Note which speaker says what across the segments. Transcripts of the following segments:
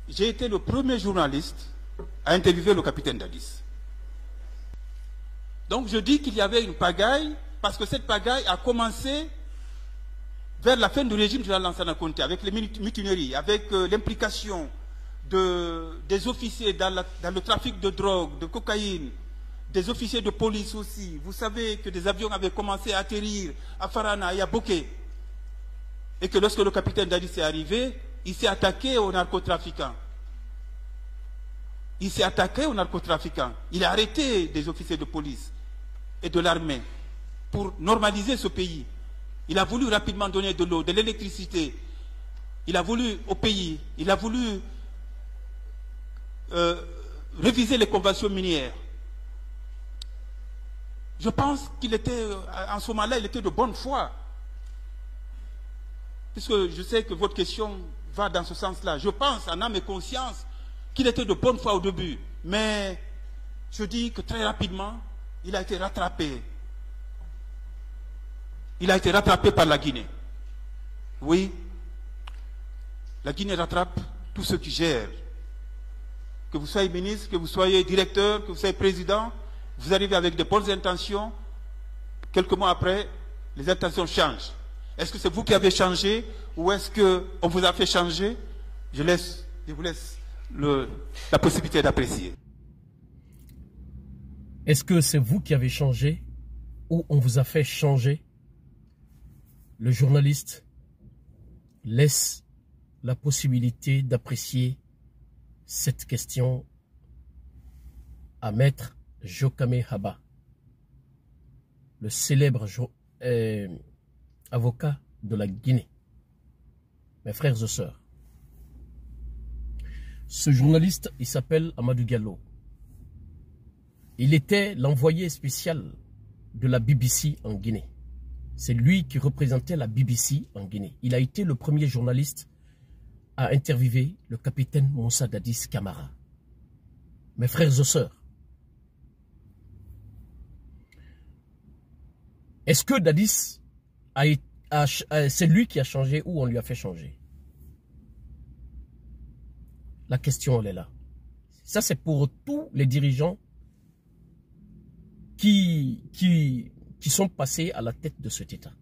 Speaker 1: j'ai été le premier journaliste à interviewer le capitaine Dadis. Donc je dis qu'il y avait une pagaille, parce que cette pagaille a commencé vers la fin du régime de Lansana Conté, avec les mutineries, avec l'implication des officiers dans le trafic de drogue, de cocaïne, des officiers de police aussi. Vous savez que des avions avaient commencé à atterrir à Farana et à Bokeh. Et que lorsque le capitaine Dadis est arrivé, il s'est attaqué aux narcotrafiquants. Il s'est attaqué aux narcotrafiquants. Il a arrêté des officiers de police et de l'armée pour normaliser ce pays. Il a voulu rapidement donner de l'eau, de l'électricité. Il a voulu au pays, il a voulu réviser les conventions minières. Je pense qu'il était, en ce moment-là, il était de bonne foi. Puisque je sais que votre question va dans ce sens-là. Je pense, en âme et conscience, qu'il était de bonne foi au début. Mais je dis que très rapidement, il a été rattrapé. Il a été rattrapé par la Guinée. Oui, la Guinée rattrape tous ceux qui gèrent. Que vous soyez ministre, que vous soyez directeur, que vous soyez président, vous arrivez avec de bonnes intentions. Quelques mois après, les intentions changent. Est-ce que c'est vous qui avez changé ou est-ce qu'on vous a fait changer? Je vous laisse la possibilité d'apprécier.
Speaker 2: Est-ce que c'est vous qui avez changé ou on vous a fait changer? Le journaliste laisse la possibilité d'apprécier cette question à Maître Jokame Haba, le célèbre avocat de la Guinée. Mes frères et sœurs, ce journaliste, il s'appelle Amadou Diallo. Il était l'envoyé spécial de la BBC en Guinée. C'est lui qui représentait la BBC en Guinée. Il a été le premier journaliste à interviewer le capitaine Moussa Dadis Camara. Mes frères et sœurs, est-ce que Dadis c'est lui qui a changé ou on lui a fait changer? La question, elle est là. Ça, c'est pour tous les dirigeants qui sont passés à la tête de cet État.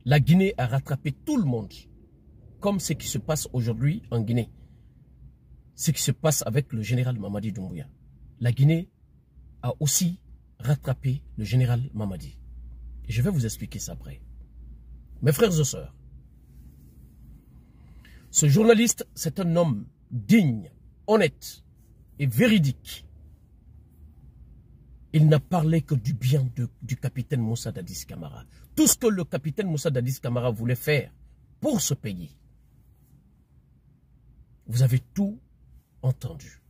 Speaker 2: La Guinée a rattrapé tout le monde, comme ce qui se passe aujourd'hui en Guinée. Ce qui se passe avec le général Mamadi Doumbouya. La Guinée a aussi rattrapé le général Mamadi. Et je vais vous expliquer ça après. Mes frères et sœurs, ce journaliste, c'est un homme digne, honnête et véridique. Il n'a parlé que du bien du capitaine Moussa Dadis Camara. Tout ce que le capitaine Moussa Dadis Camara voulait faire pour ce pays. Vous avez tout entendu.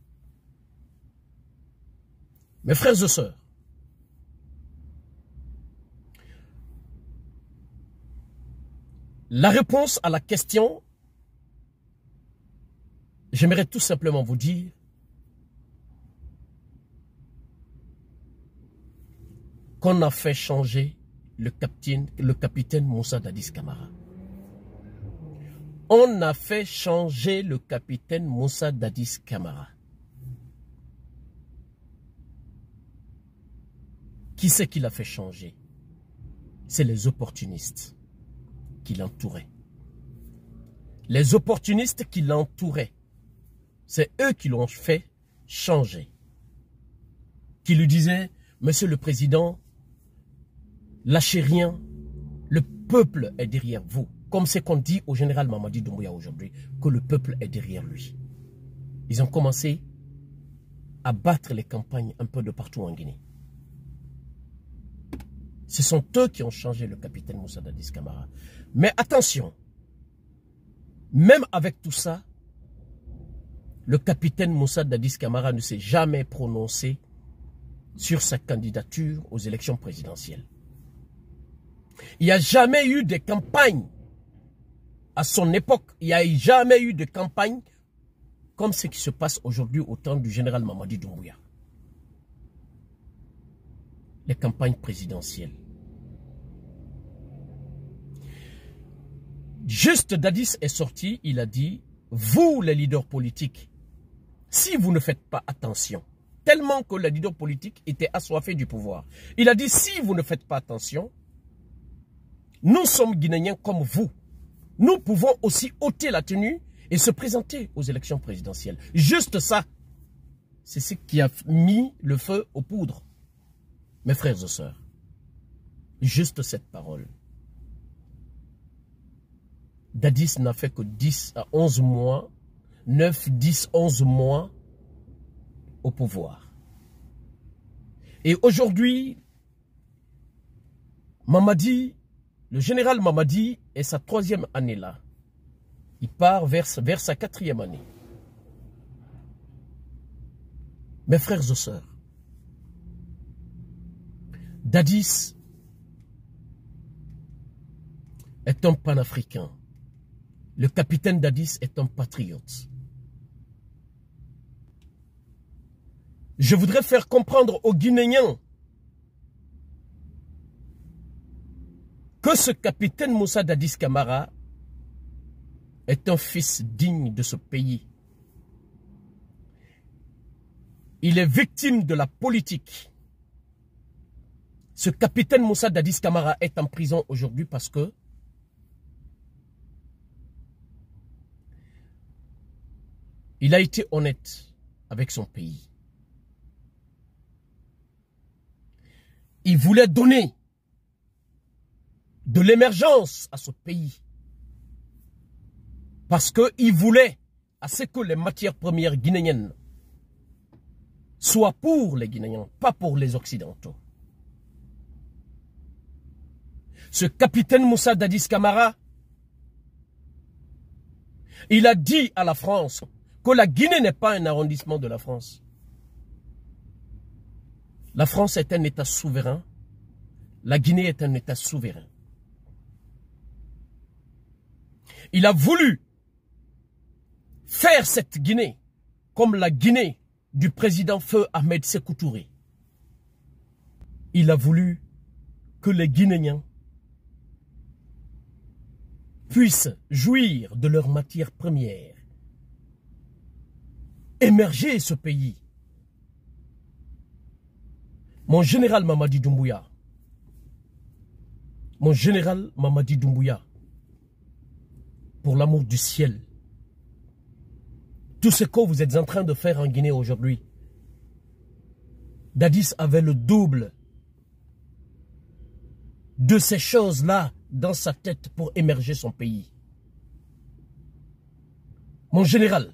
Speaker 2: Mes frères et sœurs, la réponse à la question, j'aimerais tout simplement vous dire qu'on a fait changer le capitaine Moussa Dadis Camara. On a fait changer le capitaine Moussa Dadis Camara. Qui c'est qui l'a fait changer? C'est les opportunistes qui l'entouraient. Les opportunistes qui l'entouraient, c'est eux qui l'ont fait changer. Qui lui disaient, Monsieur le Président, lâchez rien, le peuple est derrière vous. Comme c'est qu'on dit au général Mamadi Doumbouya aujourd'hui, que le peuple est derrière lui. Ils ont commencé à battre les campagnes un peu de partout en Guinée. Ce sont eux qui ont changé le capitaine Moussa Dadis Camara. Mais attention, même avec tout ça, le capitaine Moussa Dadis Camara ne s'est jamais prononcé sur sa candidature aux élections présidentielles. Il n'y a jamais eu de campagne. À son époque, il n'y a jamais eu de campagne comme ce qui se passe aujourd'hui au temps du général Mamadi Doumbouya. Les campagnes présidentielles. Juste Dadis est sorti, il a dit, vous les leaders politiques, si vous ne faites pas attention, tellement que le leader politique était assoiffé du pouvoir, il a dit si vous ne faites pas attention, nous sommes Guinéens comme vous. Nous pouvons aussi ôter la tenue et se présenter aux élections présidentielles. Juste ça, c'est ce qui a mis le feu aux poudres. Mes frères et sœurs, juste cette parole. Dadis n'a fait que 10 à 11 mois, 9, 10, 11 mois au pouvoir. Et aujourd'hui, Mamadi, le général Mamadi est sa 3e année là. Il part vers sa 4e année. Mes frères et sœurs, Dadis est un panafricain. Le capitaine Dadis est un patriote. Je voudrais faire comprendre aux Guinéens que ce capitaine Moussa Dadis Camara est un fils digne de ce pays. Il est victime de la politique. Ce capitaine Moussa Dadis Camara est en prison aujourd'hui parce que il a été honnête avec son pays. Il voulait donner de l'émergence à ce pays. Parce qu'il voulait à ce que les matières premières guinéennes soient pour les Guinéens, pas pour les Occidentaux. Ce capitaine Moussa Dadis Camara, il a dit à la France que la Guinée n'est pas un arrondissement de la France. La France est un État souverain. La Guinée est un État souverain. Il a voulu faire cette Guinée comme la Guinée du président Feu Ahmed Sékou Touré. Il a voulu que les Guinéens puissent jouir de leurs matières premières, émerger ce pays. Mon général Mamadi Doumbouya, pour l'amour du ciel, tout ce que vous êtes en train de faire en Guinée aujourd'hui, Dadis avait le double de ces choses-là dans sa tête pour émerger son pays. Mon général,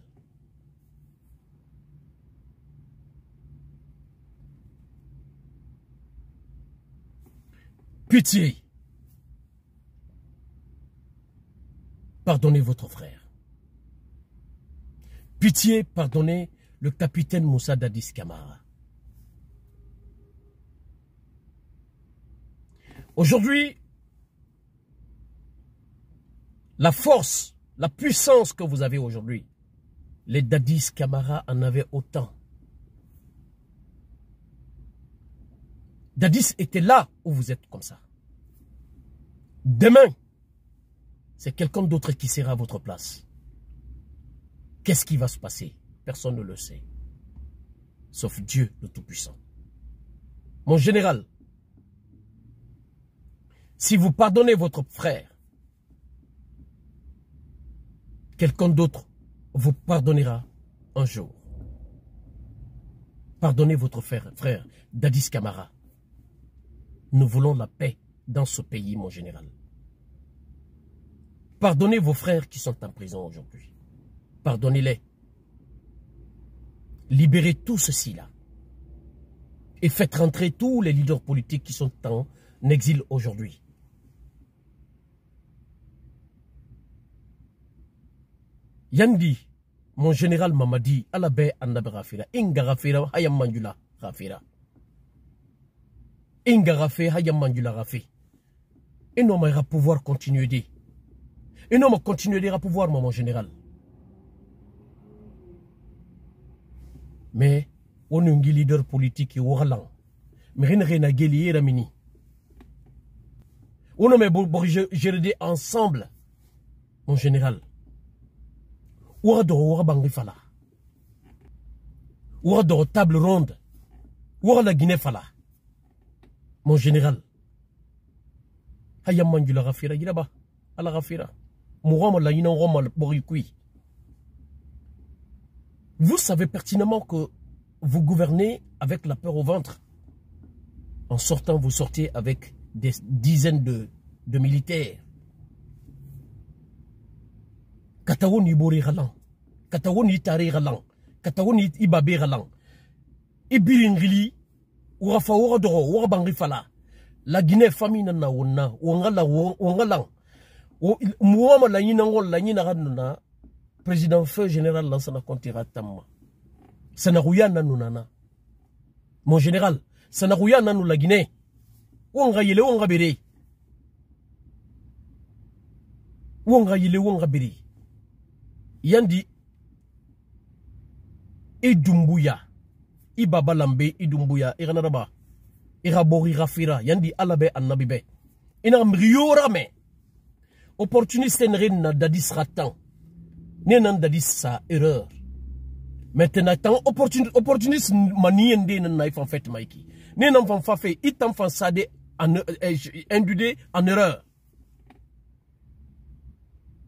Speaker 2: pitié, pardonnez votre frère. Pitié, pardonnez le capitaine Moussa Dadis Camara. Aujourd'hui, la force, la puissance que vous avez aujourd'hui, les Dadis Camara en avaient autant. Dadis était là où vous êtes comme ça. Demain, c'est quelqu'un d'autre qui sera à votre place. Qu'est-ce qui va se passer? Personne ne le sait. Sauf Dieu le Tout-Puissant. Mon général, si vous pardonnez votre frère, quelqu'un d'autre vous pardonnera un jour. Pardonnez votre frère Dadis Camara. Nous voulons la paix dans ce pays, mon général. Pardonnez vos frères qui sont en prison aujourd'hui. Pardonnez-les. Libérez tout ceci-là. Et faites rentrer tous les leaders politiques qui sont en exil aujourd'hui. Yandi, mon général Mamadi, Alabe Annabe Rafira, Inga Rafira, Hayam Manjula Rafira. Inga Rafé, Hayam Manjula Rafi. Et non, mais il va pouvoir continuer de. Et non, mais continuer à pouvoir, mon général. Mais, on est un leader politique qui est au ralent. Mais rien n'a guéli, Ramini. On est gérer ensemble, mon général. Ouadoro Ouabangi Fala. Ouadoro table ronde. Ouad la Guinée Fala. Mon général. Hayam Manjula Rafira Giraba. Ala Rafira. Mourama la Yinan Roma Borikui. Vous savez pertinemment que vous gouvernez avec la peur au ventre. En sortant, vous sortez avec des dizaines de militaires. Katawon Ibori Ralan. Katawon Itari Ralan. Katawon Ibabe Ralan. Ibiringili. Ourafa Ouradoro. Ouabangi Fala. La Guinée famille nana wonna. Ouangalang. Mouama la Yinangol la Yinaranuna. Président feu général Lansana Kontira Tamma. Sanarouya nanunana. Mon général. Sanarouya nanou la Guinée. Ouanga yele ouanga bere. Ouanga yele ouanga bere. Yandi. Idumbuya. Ibaba lambe idumbuya. Iranaraba. Irabori rafira. Yandi alabe annabibe. Ina mriora me. Opportuniste n'ren dadis ratan. Nenan dadis sa erreur. Maintenant, tant opportuniste maniende nan naif en fait maiki. Nenan fan fa fait itam fan sade indude en erreur.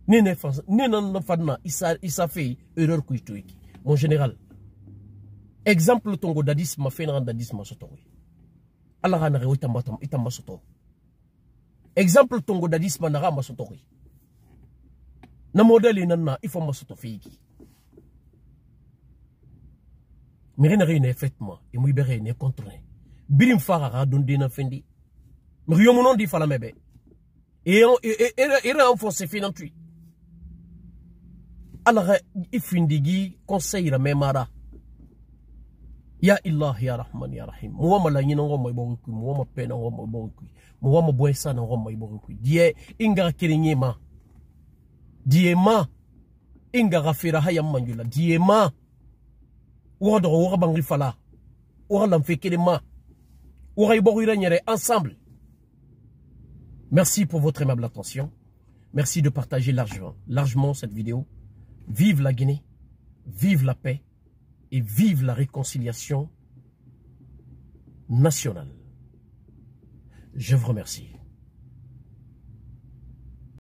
Speaker 2: Nenan fanna isa fait erreur kuituiki. Mon général. Exemple tongo dadis ma fait nan dadis ma soto. Allah ranare itam soto. Exemple tongo dadis ma nara ma soto. Na modèle nanna il faut ma soto fiki. Mirena ne effectivement et muibere ne contrôler. Birim farara donde na fendi. Mriomonon di fala mebe. Et renforcer finantu. Alors ifindigi conseil la memara. Ya Allah ya Rahman ya Rahim. Muama la yina ngoma ibonku, muama pena ngoma ibonku. Muama boesa na ngoma ibonku. Die inga kirinyema. Diema inga rafira hayam manjula. Diema merci pour votre aimable attention. Merci de partager largement cette vidéo. Vive la Guinée, vive la paix et vive la réconciliation nationale. Je vous remercie.